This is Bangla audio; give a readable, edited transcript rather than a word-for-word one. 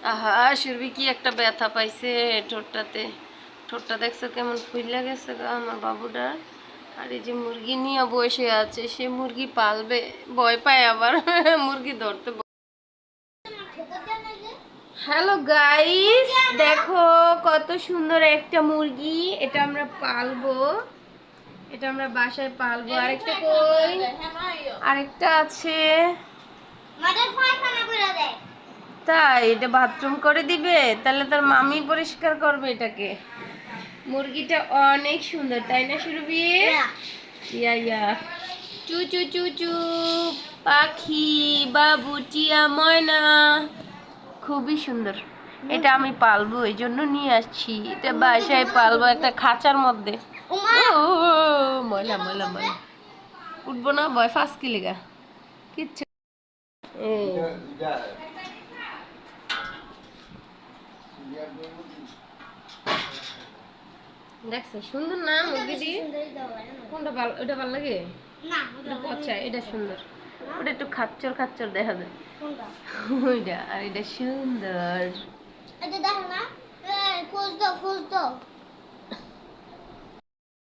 আহা, সুরভি কি একটা ব্যথা পাইছে ঠোঁটটাতে। ঠোঁটটা দেখছো কেমন ফুইলা গেছে গো আমার বাবুটা। আর এই যে মুরগি নিয়ে বসে আছে, সে মুরগি পালবে, ভয় পায় আবার মুরগি ধরতে। হ্যালো গাইস, দেখো কত সুন্দর একটা মুরগি। এটা আমরা পালবো, এটা আমরা বাসায় পালবো। আরেকটা কই? আরেকটা আছে। তাই এটা বাথরুম করে দিবে? তাহলে তার মামি পরিষ্কার করবে এটাকে। মুরগিটা অনেক সুন্দর, তাই না সুরভি? ইয়া ইয়া। চু চু চু চু। পাখি বাবু টিয়া ময়না, খুবই সুন্দর। এটা আমি পালবো, এই জন্য নিয়ে আসছি। এটা বাসায় পালবো একটা খাঁচার মধ্যে। ও ময়লা ময়লা ময়লা, উঠবো না, ভয় ফাঁস কি লেগা কিচ্ছু। এই দেখছো সুন্দর না মুরগিটি? কোনটা ভালো? ওটা ভালো লাগে না? ওটা পচা, এটা সুন্দর। ওটা একটু খাচ্চর খাচ্চর দেখা যায়। ওইটা আর এটা সুন্দর। এটা দেখো না, খোঁজ দাও খোঁজ দাও।